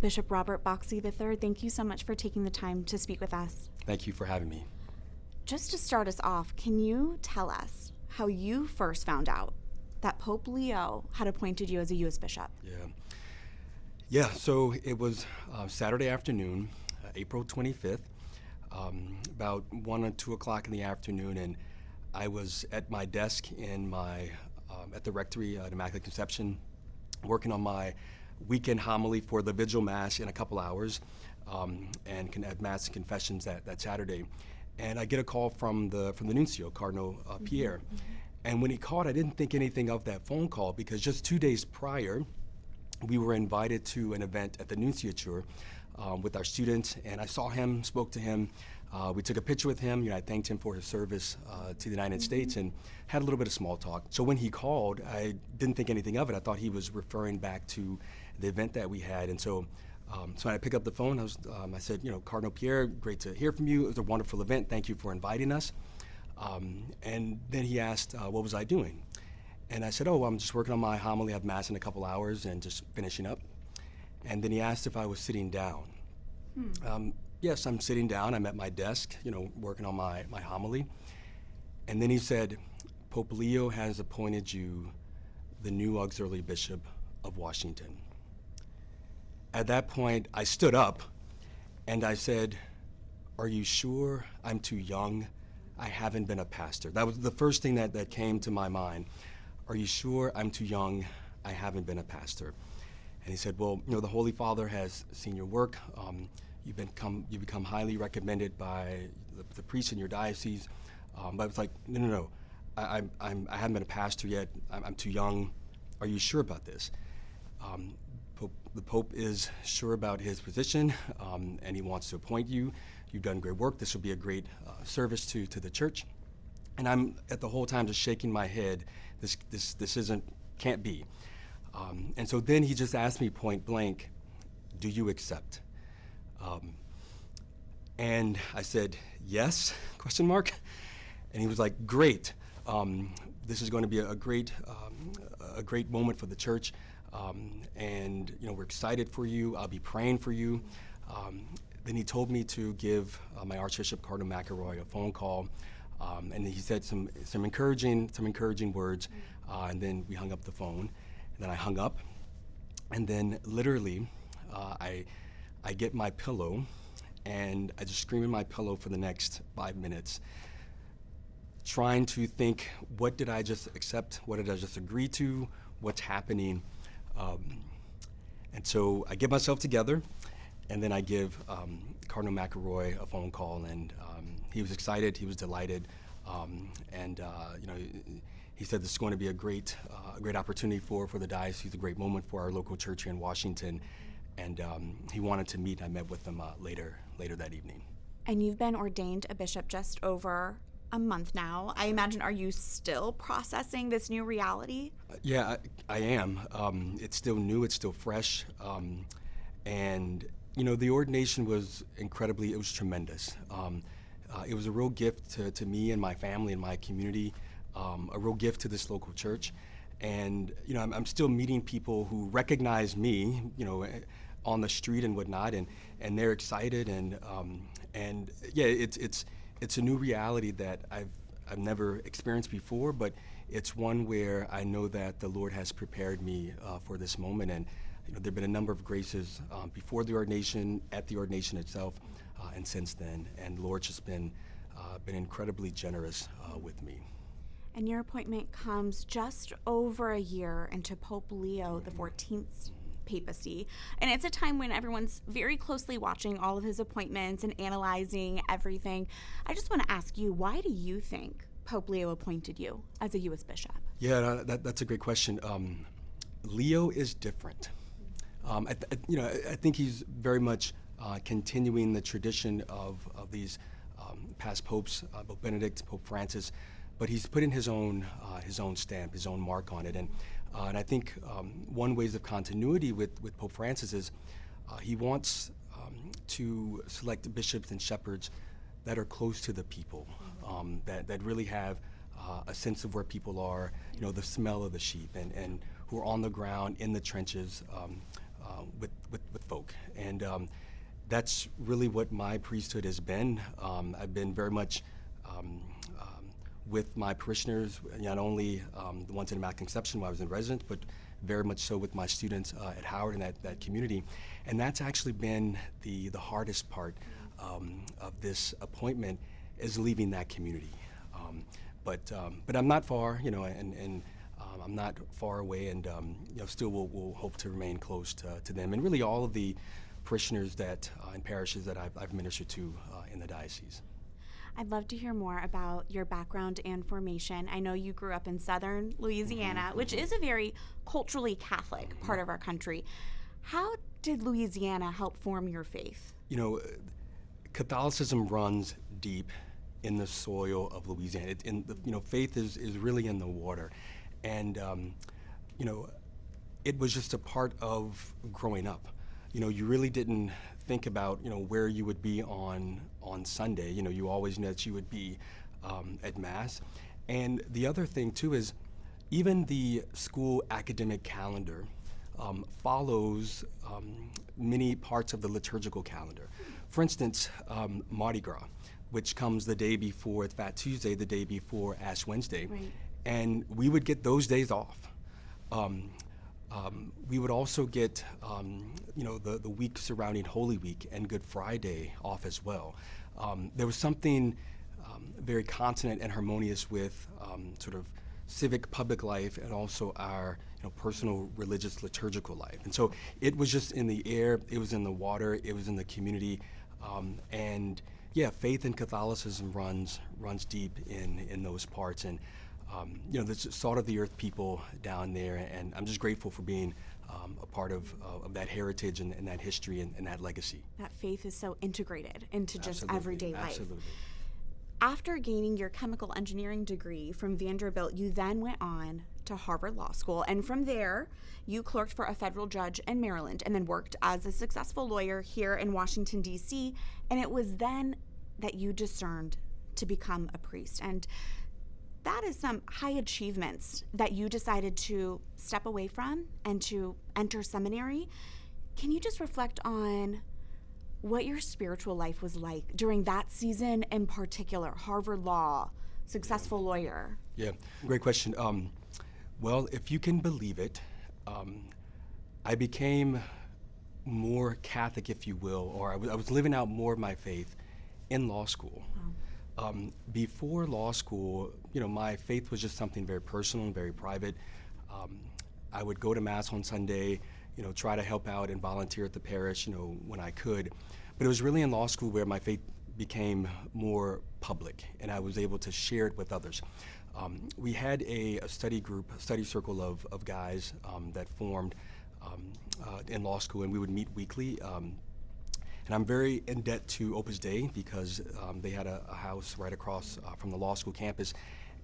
Bishop Robert Boxie III, thank you so much for taking the time to speak with us. Thank you for having me. Just to start us off, can you tell us how you first found out that Pope Leo had appointed you as a U.S. bishop? Yeah, so it was Saturday afternoon, April 25th, about 1 or 2 o'clock in the afternoon, and I was at my desk in my at the rectory at Immaculate Conception, working on my weekend homily for the Vigil Mass in a couple hours, and can add Mass and confessions that Saturday. And I get a call from the nuncio, Cardinal Pierre. And when he called, I didn't think anything of that phone call because just 2 days prior, we were invited to an event at the nunciature with our students, and I saw him, spoke to him. We took a picture with him. I thanked him for his service to the United States and had a little bit of small talk. So when he called, I didn't think anything of it. I thought he was referring back to the event that we had. And so when I picked up the phone, I said, Cardinal Pierre, great to hear from you. It was a wonderful event. Thank you for inviting us. And then he asked, what was I doing? And I said, I'm just working on my homily. I have Mass in a couple hours and just finishing up. And then he asked if I was sitting down. Yes, I'm sitting down. I'm at my desk, working on my homily. And then he said, Pope Leo has appointed you the new auxiliary bishop of Washington. At that point, I stood up and I said, are you sure I'm too young? I haven't been a pastor. That was the first thing that came to my mind. Are you sure I'm too young? I haven't been a pastor. And he said, well, the Holy Father has seen your work. You've become highly recommended by the priests in your diocese. But I was like, no. I haven't been a pastor yet. I'm too young. Are you sure about this? The Pope is sure about his position, and he wants to appoint you. You've done great work. This will be a great service to the church. And I'm at the whole time just shaking my head. This can't be. And so then he just asked me point blank, do you accept? And I said, yes, ? And he was like, great. This is going to be a great moment for the church. And we're excited for you. I'll be praying for you. Then he told me to give my Archbishop Cardinal McElroy a phone call, and he said some encouraging words, and then we hung up the phone. And then I hung up, and then literally, I get my pillow, and I just scream in my pillow for the next 5 minutes, trying to think, what did I just accept? What did I just agree to? What's happening? And so I get myself together, and then I give Cardinal McElroy a phone call, and he was excited, he was delighted, and he said this is going to be a great opportunity for the diocese, a great moment for our local church here in Washington, and he wanted to meet. I met with him later that evening. And you've been ordained a bishop just over a month now. I imagine, are you still processing this new reality? Yeah, I am. It's still new, it's still fresh. And, the ordination was it was tremendous. It was a real gift to me and my family and my community, a real gift to this local church. And, I'm still meeting people who recognize me, on the street and whatnot, and they're excited. And yeah, it's a new reality that I've never experienced before, but it's one where I know that the Lord has prepared me for this moment. And there've been a number of graces before the ordination, at the ordination itself, and since then. And the Lord's just been incredibly generous with me. And your appointment comes just over a year into Pope Leo XIV's papacy. And it's a time when everyone's very closely watching all of his appointments and analyzing everything. I just want to ask you, why do you think Pope Leo appointed you as a U.S. bishop? Yeah, that's a great question. Leo is different. I think he's very much continuing the tradition of these past popes, Pope Benedict, Pope Francis, but he's putting his own stamp, his own mark on it. And I think one ways of continuity with Pope Francis is he wants to select bishops and shepherds that are close to the people, that really have a sense of where people are, the smell of the sheep, and who are on the ground in the trenches with folk. And that's really what my priesthood has been. I've been very much with my parishioners, not only the ones in Immaculate Conception while I was in residence, but very much so with my students at Howard and that community. And that's actually been the hardest part of this appointment, is leaving that community. But I'm not far, and I'm not far away, and still will hope to remain close to them, and really all of the parishioners that and parishes that I've ministered to in the diocese. I'd love to hear more about your background and formation. I know you grew up in southern Louisiana, which is a very culturally Catholic part of our country. How did Louisiana help form your faith? Catholicism runs deep in the soil of Louisiana. Faith is really in the water. And, it was just a part of growing up. You really didn't think about, where you would be on Sunday. You always knew that you would be at Mass. And the other thing, too, is even the school academic calendar follows many parts of the liturgical calendar. For instance, Mardi Gras, which comes the day before Fat Tuesday, the day before Ash Wednesday. Right. And we would get those days off. We would also get, the week surrounding Holy Week and Good Friday off as well. There was something very consonant and harmonious with sort of civic public life and also our personal religious liturgical life. And so it was just in the air, it was in the water, it was in the community, and yeah, faith and Catholicism runs deep in those parts. And the salt of the earth people down there, and I'm just grateful for being a part of that heritage and that history and that legacy. That faith is so integrated into just Absolutely. everyday life. Absolutely. After gaining your chemical engineering degree from Vanderbilt, you then went on to Harvard Law School, and from there, you clerked for a federal judge in Maryland and then worked as a successful lawyer here in Washington, D.C., and it was then that you discerned to become a priest. And that is some high achievements that you decided to step away from and to enter seminary. Can you just reflect on what your spiritual life was like during that season in particular? Harvard Law, successful lawyer. Yeah, great question. Well, if you can believe it, I became more Catholic, if you will, or I was living out more of my faith in law school. Wow. Before law school, my faith was just something very personal and very private. I would go to Mass on Sunday, try to help out and volunteer at the parish, when I could. But it was really in law school where my faith became more public, and I was able to share it with others. We had a study group, a study circle of guys that formed in law school, and we would meet weekly. And I'm very in debt to Opus Dei because they had a house right across from the law school campus,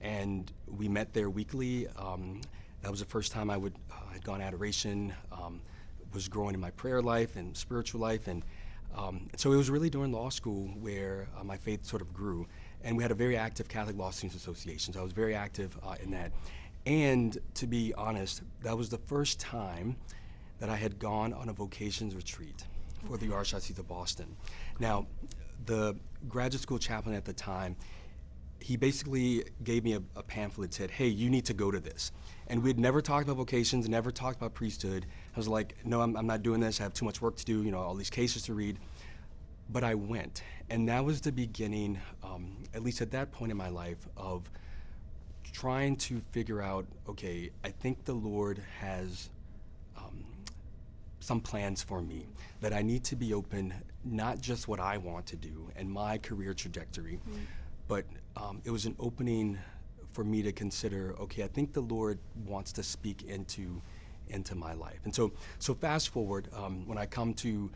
and we met there weekly. That was the first time I had gone adoration, was growing in my prayer life and spiritual life, and so it was really during law school where my faith sort of grew. And we had a very active Catholic Law Students Association, so I was very active in that. And to be honest, that was the first time that I had gone on a vocations retreat for the Archdiocese of Boston. Now, the graduate school chaplain at the time, he basically gave me a pamphlet that said, hey, you need to go to this. And we'd never talked about vocations, never talked about priesthood. I was like, no, I'm not doing this. I have too much work to do, all these cases to read. But I went, and that was the beginning, at least at that point in my life, of trying to figure out, okay, I think the Lord has some plans for me, that I need to be open, not just what I want to do and my career trajectory, but it was an opening for me to consider, okay, I think the Lord wants to speak into my life. And so fast forward, when I come to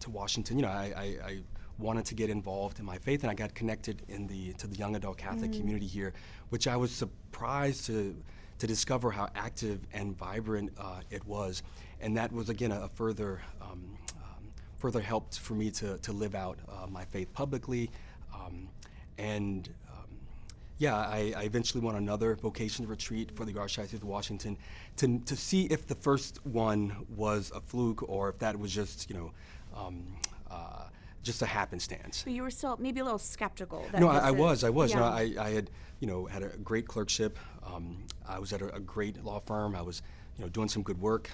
Washington, I wanted to get involved in my faith, and I got connected to the young adult Catholic community here, which I was surprised to discover how active and vibrant it was. And that was, again, a further help for me to live out my faith publicly. Yeah, I eventually went on another vocation retreat for the Archdiocese of Washington to see if the first one was a fluke or if that was just, just a happenstance. But you were still maybe a little skeptical. No, I was. Yeah. I had, had a great clerkship. I was at a great law firm. I was, doing some good work,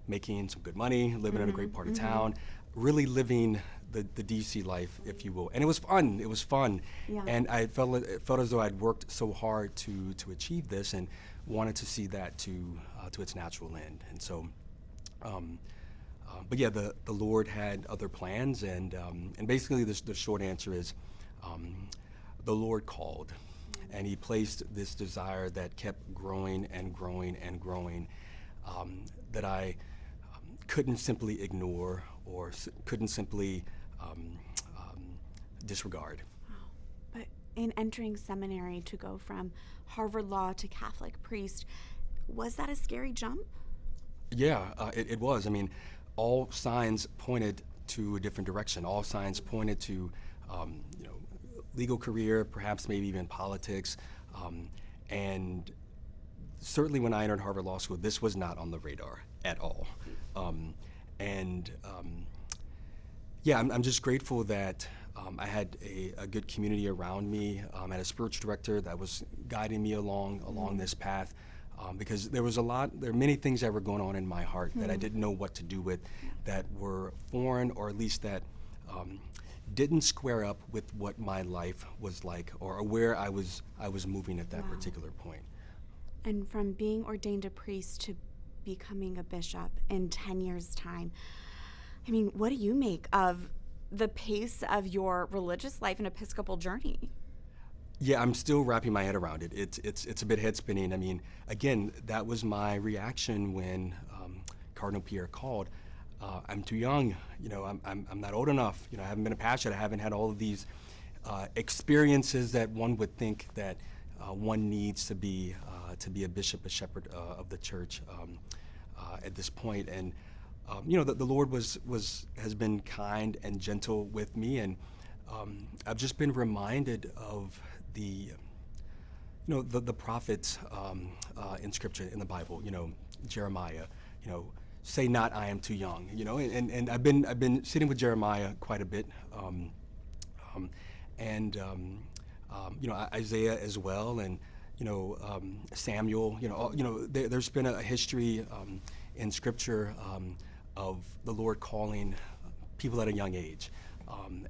making some good money, living in a great part of town, really living the D.C. life, if you will. And it was fun. It was fun. Yeah. And it felt as though I'd worked so hard to achieve this and wanted to see that to its natural end. And so, but yeah, the Lord had other plans, and basically the short answer is the Lord called, and He placed this desire that kept growing and growing and growing, that I couldn't simply ignore or couldn't simply disregard. Wow. But in entering seminary to go from Harvard Law to Catholic priest, was that a scary jump? Yeah, it was. I mean, all signs pointed to a different direction. All signs pointed to, legal career, perhaps maybe even politics. And certainly when I entered Harvard Law School, this was not on the radar at all. Yeah, I'm just grateful that I had a good community around me. I had a spiritual director that was guiding me along this path. Because there are many things that were going on in my heart that I didn't know what to do with, that were foreign, or at least that didn't square up with what my life was like, or where I was moving at that particular point. And from being ordained a priest to becoming a bishop in 10 years' time, I mean, what do you make of the pace of your religious life and Episcopal journey? Yeah, I'm still wrapping my head around it. It's a bit head spinning. I mean, again, that was my reaction when Cardinal Pierre called. I'm too young. I'm not old enough. I haven't been a pastor. I haven't had all of these experiences that one would think that one needs to be a bishop, a shepherd of the church at this point. And the Lord has been kind and gentle with me, and I've just been reminded of the prophets in Scripture, in the Bible. Jeremiah. Say not, I am too young. And I've been sitting with Jeremiah quite a bit, Isaiah as well, and Samuel. There's been a history in Scripture of the Lord calling people at a young age,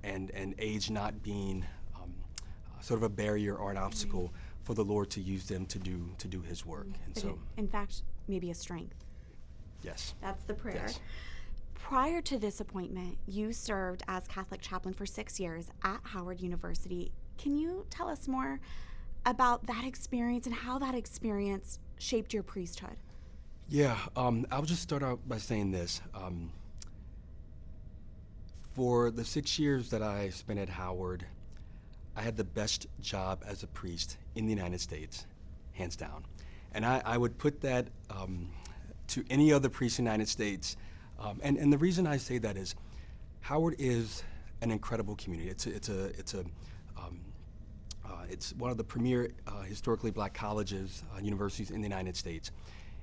and age not being sort of a barrier or an obstacle for the Lord to use them to do His work. And but so, in fact, maybe a strength. Yes. That's the prayer. Yes. Prior to this appointment, you served as Catholic chaplain for 6 years at Howard University. Can you tell us more about that experience and how that experience shaped your priesthood? Yeah, I'll just start out by saying this. For the 6 years that I spent at Howard, I had the best job as a priest in the United States, hands down. And I would put that to any other priest in the United States. And the reason I say that is Howard is an incredible community. It's one of the premier historically black colleges, universities in the United States.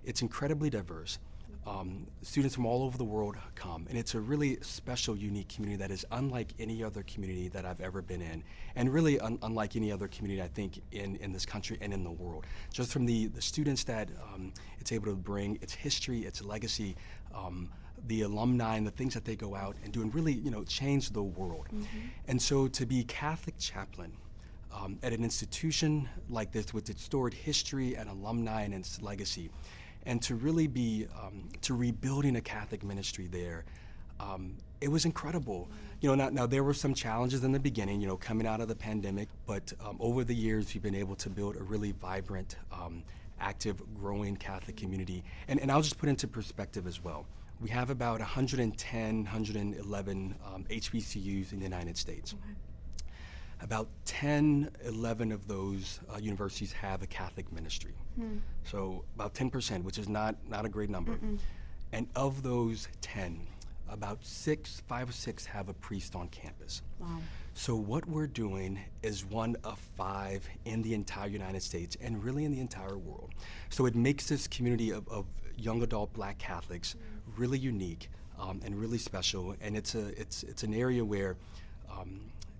It's incredibly diverse. Students from all over the world come, and it's a really special, unique community that is unlike any other community that I've ever been in, and really unlike any other community, I think, in this country and in the world. Just from the students that it's able to bring, its history, its legacy, the alumni and the things that they go out and do and really, change the world. And so to be Catholic chaplain at an institution like this with its storied history and alumni and its legacy, and to really be to rebuilding a Catholic ministry there, it was incredible. Now there were some challenges in the beginning, coming out of the pandemic, but over the years we've been able to build a really vibrant, active, growing Catholic community. And I'll just put into perspective as well. We have about 110, 111 HBCUs in the United States. Okay. About 10, 11 of those universities have a Catholic ministry. So about 10%, which is not a great number. And of those 10, about 5 or 6 have a priest on campus. Wow. So what we're doing is one of 5 in the entire United States and really in the entire world. So it makes this community of young adult Black Catholics really unique and really special. And it's an area where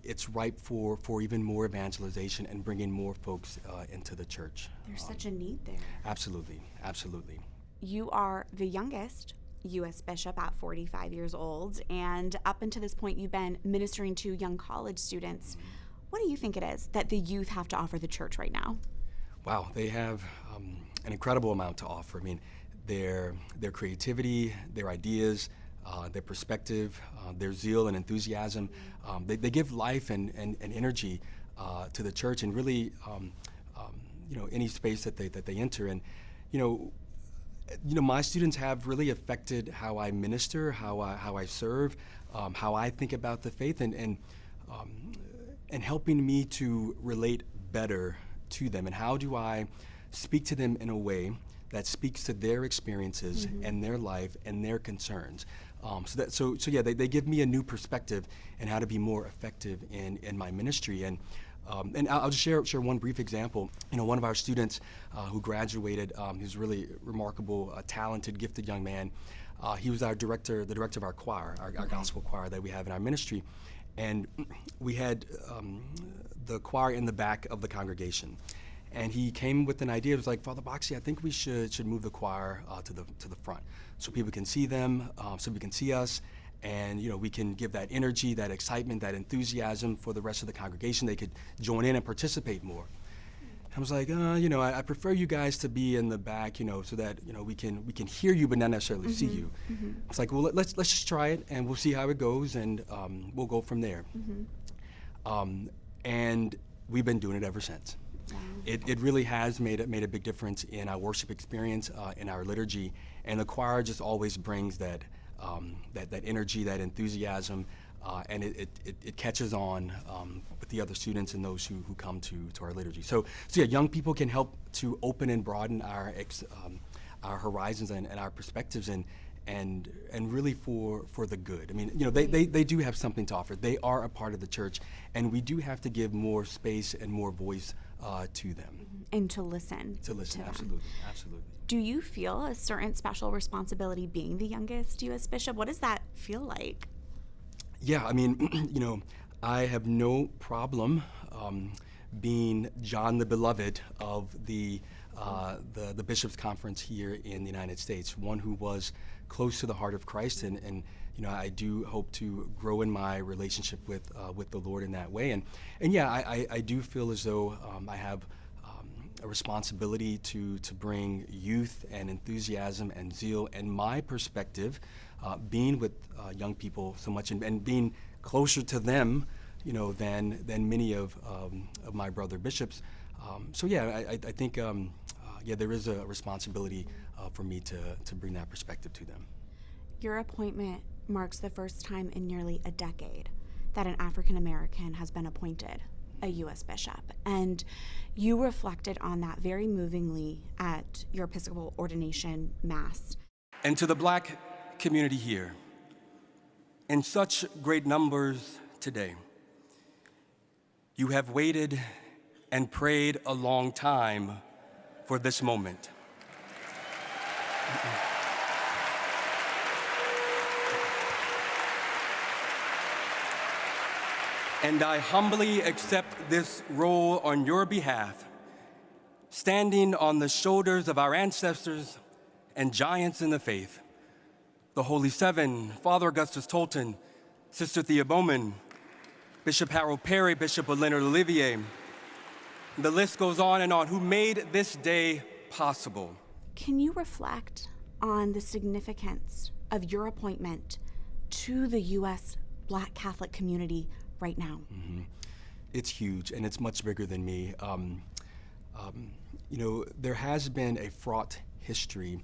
it's ripe for even more evangelization and bringing more folks into the church. There's such a need there. Absolutely, absolutely. You are the youngest U.S. bishop at 45 years old, and up until this point, you've been ministering to young college students. What do you think it is that the youth have to offer the church right now? Wow, they have an incredible amount to offer. I mean, their creativity, their ideas, their perspective, their zeal and enthusiasm. They give life and energy to the church and really, any space that they enter. And, my students have really affected how I minister, how I serve, how I think about the faith, and helping me to relate better to them. And how do I speak to them in a way that speaks to their experiences and their life and their concerns. So they give me a new perspective and how to be more effective in my ministry. And I'll just share one brief example. One of our students who graduated, he's a really remarkable, talented, gifted young man. He was the director of our choir, our gospel choir that we have in our ministry. And we had the choir in the back of the congregation. And he came with an idea. It was like, Father Boxie, I think we should move the choir to the front so people can see them, so we can see us, and we can give that energy, that excitement, that enthusiasm for the rest of the congregation. They could join in and participate more. I was like, I prefer you guys to be in the back, so that we can hear you but not necessarily see you. It's like, well, let's just try it and we'll see how it goes, and we'll go from there. And we've been doing it ever since. It really has made a big difference in our worship experience, in our liturgy, and the choir just always brings that energy, that enthusiasm, and it catches on with the other students and those who come to our liturgy. So yeah, young people can help to open and broaden our horizons and our perspectives, and really for the good. I mean, they do have something to offer. They are a part of the church, and we do have to give more space and more voice to them. And to listen. Absolutely. Do you feel a certain special responsibility being the youngest U.S. bishop? What does that feel like? Yeah, I mean, I have no problem being John the Beloved of the Bishops' Conference here in the United States, one who was close to the heart of Christ, and I do hope to grow in my relationship with the Lord in that way, and yeah, I do feel as though I have a responsibility to bring youth and enthusiasm and zeal and my perspective, being with young people so much and being closer to them, than many of my brother bishops. So yeah, I think there is a responsibility for me to bring that perspective to them. Your appointment marks the first time in nearly a decade that an African American has been appointed a U.S. bishop, and you reflected on that very movingly at your Episcopal ordination mass. And to the Black community here, in such great numbers today, you have waited and prayed a long time for this moment. And I humbly accept this role on your behalf, standing on the shoulders of our ancestors and giants in the faith, the Holy Seven, Father Augustus Tolton, Sister Thea Bowman, Bishop Harold Perry, Bishop Leonard Olivier. The list goes on, who made this day possible. Can you reflect on the significance of your appointment to the U.S. Black Catholic community right now? It's huge, and it's much bigger than me. There has been a fraught history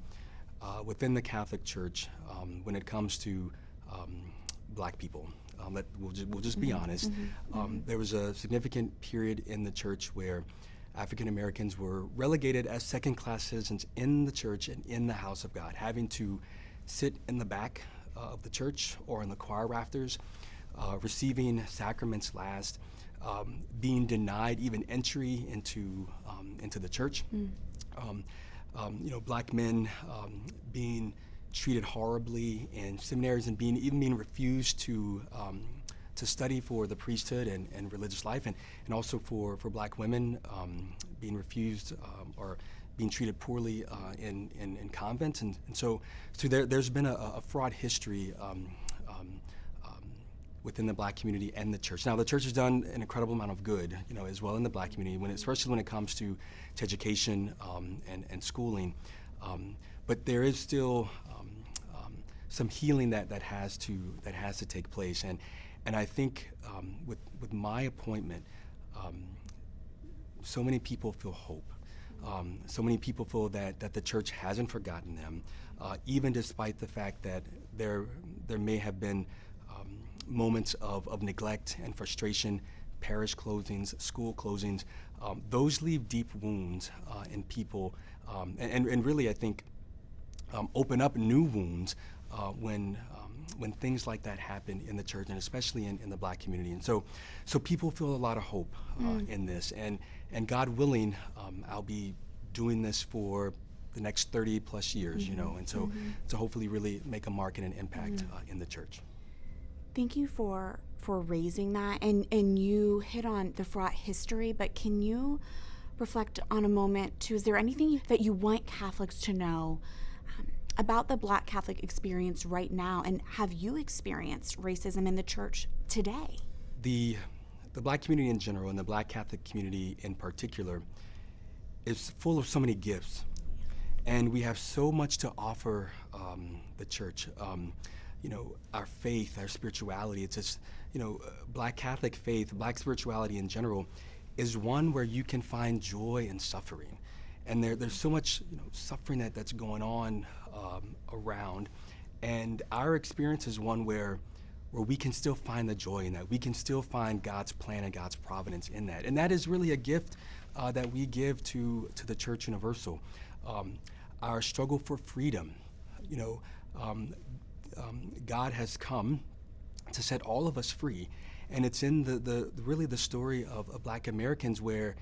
within the Catholic Church when it comes to Black people. We'll just be honest. There was a significant period in the church where African Americans were relegated as second-class citizens in the church and in the house of God, having to sit in the back of the church or in the choir rafters, receiving sacraments last, being denied even entry into the church. Black men being treated horribly in seminaries and being refused to study for the priesthood and religious life, and also for black women being refused or being treated poorly in convents, and so there's been a fraught history within the black community and the church. Now, the church has done an incredible amount of good, as well in the black community, especially when it comes to education and schooling. But there is still some healing that has to take place, and I think with my appointment, so many people feel hope. So many people feel that the church hasn't forgotten them, even despite the fact that there may have been moments of neglect and frustration, parish closings, school closings. Those leave deep wounds in people, and really, I think, open up new wounds when things like that happen in the church, and especially in the black community. And so people feel a lot of hope in this, and God willing, I'll be doing this for the next 30 plus years, and so to hopefully really make a mark and an impact in the church. Thank you for raising that, and you hit on the fraught history, but can you reflect on a moment too? Is there anything that you want Catholics to know about the Black Catholic experience right now, and have you experienced racism in the church today? The Black community in general, and the Black Catholic community in particular, is full of so many gifts, and we have so much to offer the church. Our faith, our spirituality. It's just, Black Catholic faith, Black spirituality in general, is one where you can find joy in suffering. And there's so much, suffering that's going on around. And our experience is one where we can still find the joy in that. We can still find God's plan and God's providence in that. And that is really a gift that we give to the Church Universal. Our struggle for freedom, God has come to set all of us free, and it's in the really the story of Black Americans where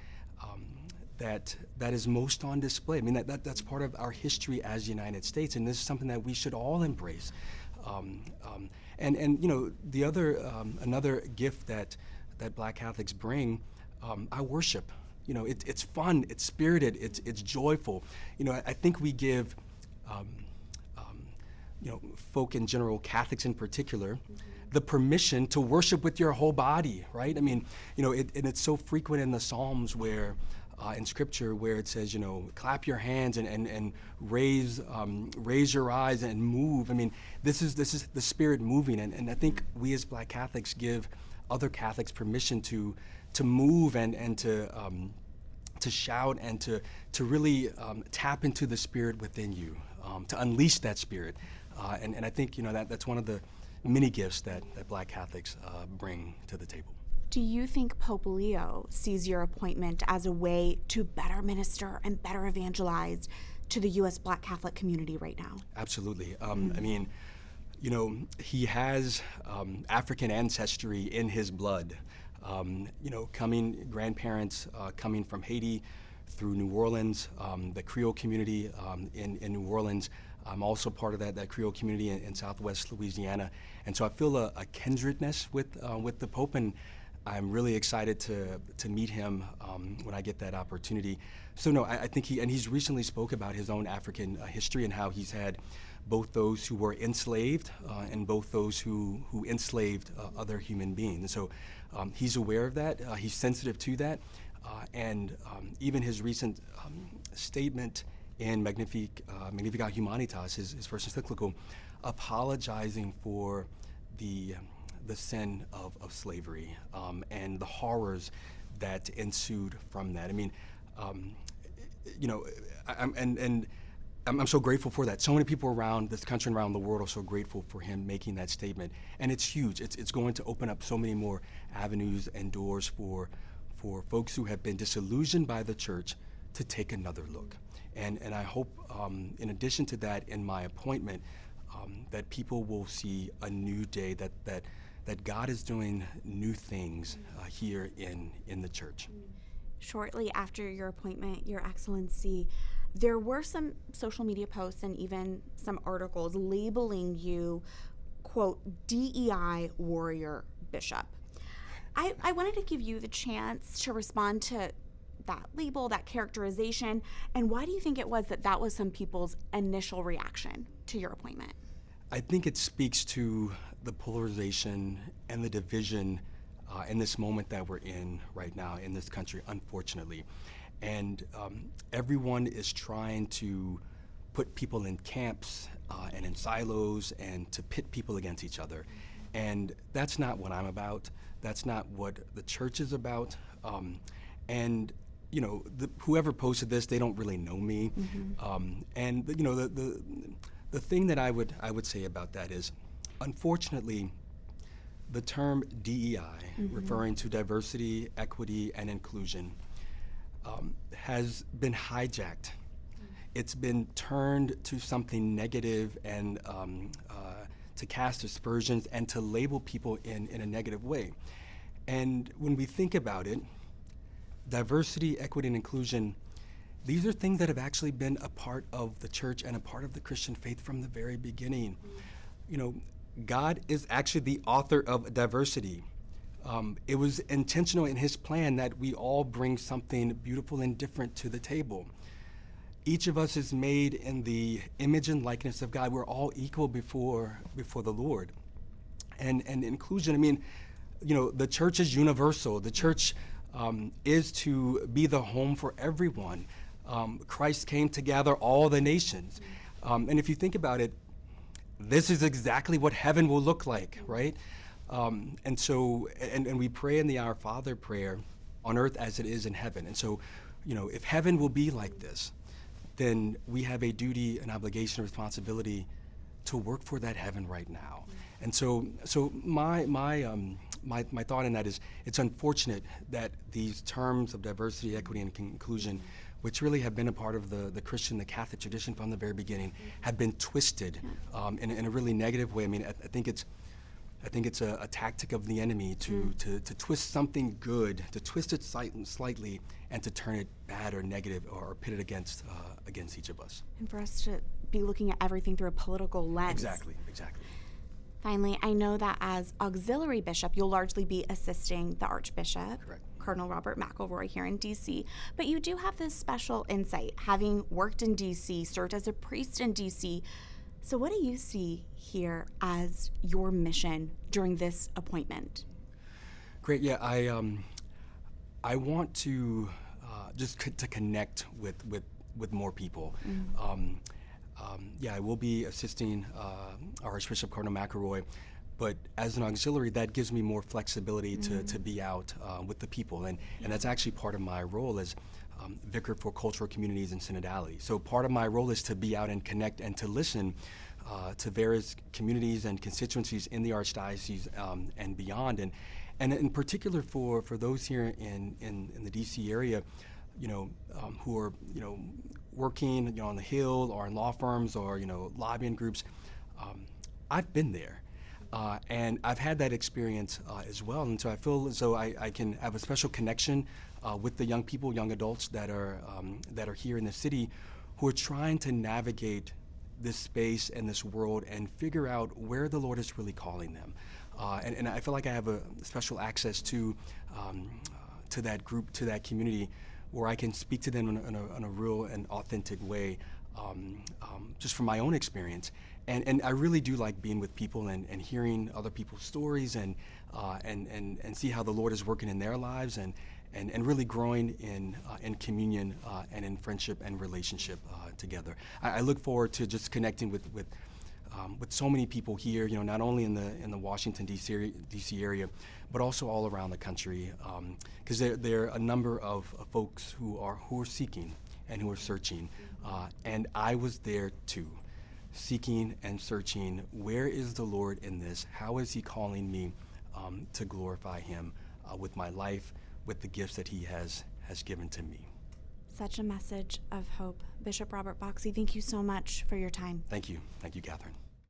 that is most on display. I mean, that's part of our history as the United States, and this is something that we should all embrace. The other another gift that Black Catholics bring, our worship. It's fun, it's spirited, it's joyful. I think we give folk in general, Catholics in particular, the permission to worship with your whole body, right? I mean, and it's so frequent in the Psalms where, in Scripture, where it says, clap your hands and raise your eyes and move. I mean, this is the Spirit moving, and I think we as Black Catholics give other Catholics permission to move and to shout and to really tap into the Spirit within you, to unleash that Spirit. And I think that's one of the many gifts that Black Catholics bring to the table. Do you think Pope Leo sees your appointment as a way to better minister and better evangelize to the U.S. Black Catholic community right now? Absolutely. I mean, he has African ancestry in his blood. Grandparents coming from Haiti through New Orleans, the Creole community in New Orleans. I'm also part of that Creole community in Southwest Louisiana, and so I feel a kindredness with the Pope, and I'm really excited to meet him when I get that opportunity. So no, I think he's recently spoke about his own African history and how he's had both those who were enslaved and both those who enslaved other human beings. And so he's aware of that. He's sensitive to that, and even his recent statement in Magnificat Humanitas, his first encyclical, apologizing for the sin of slavery and the horrors that ensued from that. I mean, I'm so grateful for that. So many people around this country and around the world are so grateful for him making that statement, and it's huge. It's going to open up so many more avenues and doors for folks who have been disillusioned by the church to take another look. And I hope, in addition to that, in my appointment, that people will see a new day, that God is doing new things here in the church. Shortly after your appointment, Your Excellency, there were some social media posts and even some articles labeling you, quote, DEI warrior bishop. I wanted to give you the chance to respond to that label, that characterization, and why do you think it was that was some people's initial reaction to your appointment? I think it speaks to the polarization and the division in this moment that we're in right now in this country, unfortunately. And everyone is trying to put people in camps and in silos and to pit people against each other. And that's not what I'm about. That's not what the church is about. And you know, whoever posted this, they don't really know me. And you know, the thing that I would say about that is, unfortunately, the term DEI, referring to diversity, equity, and inclusion, has been hijacked. It's been turned to something negative and to cast aspersions and to label people in a negative way. And when we think about it, diversity, equity, and inclusion, these are things that have actually been a part of the church and a part of the Christian faith from the very beginning. You know, God is actually the author of diversity. It was intentional in his plan that we all bring something beautiful and different to the table. Each of us is made in the image and likeness of God. We're all equal before the Lord. And inclusion, I mean, you know, the church is universal. The church is to be the home for everyone. Christ came to gather all the nations. And if you think about it, this is exactly what heaven will look like, right? And so, and we pray in the Our Father prayer, on earth as it is in heaven. And so, you know, if heaven will be like this, then we have a duty, an obligation, a responsibility to work for that heaven right now. And so my thought in that is, it's unfortunate that these terms of diversity, equity, and inclusion, which really have been a part of the Christian, the Catholic tradition from the very beginning, have been twisted in a really negative way. I mean, I think it's a tactic of the enemy to twist something good, to twist it slightly, and to turn it bad or negative or pit it against each of us. And for us to be looking at everything through a political lens. Exactly. Finally, I know that as auxiliary bishop, you'll largely be assisting the Archbishop, Correct. Cardinal Robert McElroy here in D.C., but you do have this special insight, having worked in D.C., served as a priest in D.C. So what do you see here as your mission during this appointment? Great. Yeah, I want to just to connect with more people. I will be assisting Archbishop Cardinal McElroy, but as an auxiliary, that gives me more flexibility to be out with the people, and that's actually part of my role as Vicar for Cultural Communities and Synodality. So part of my role is to be out and connect and to listen to various communities and constituencies in the Archdiocese and beyond, and in particular for those here in the D.C. area, you know, who are, you know, working, you know, on the Hill or in law firms or, you know, lobbying groups. I've been there, and I've had that experience as well, and so I feel as though I can have a special connection with the young people, young adults that are here in the city, who are trying to navigate this space and this world and figure out where the Lord is really calling them. And I feel like I have a special access to that group, to that community, where I can speak to them in a real and authentic way, just from my own experience. And I really do like being with people and hearing other people's stories and see how the Lord is working in their lives and really growing in communion and in friendship and relationship together. I look forward to just connecting with so many people here, you know, not only in the Washington D.C. area, but also all around the country, because there are a number of folks who are seeking and who are searching, and I was there too, seeking and searching. Where is the Lord in this? How is He calling me to glorify Him with my life, with the gifts that He has given to me? Such a message of hope. Bishop Robert Boxie, thank you so much for your time. Thank you, Catherine.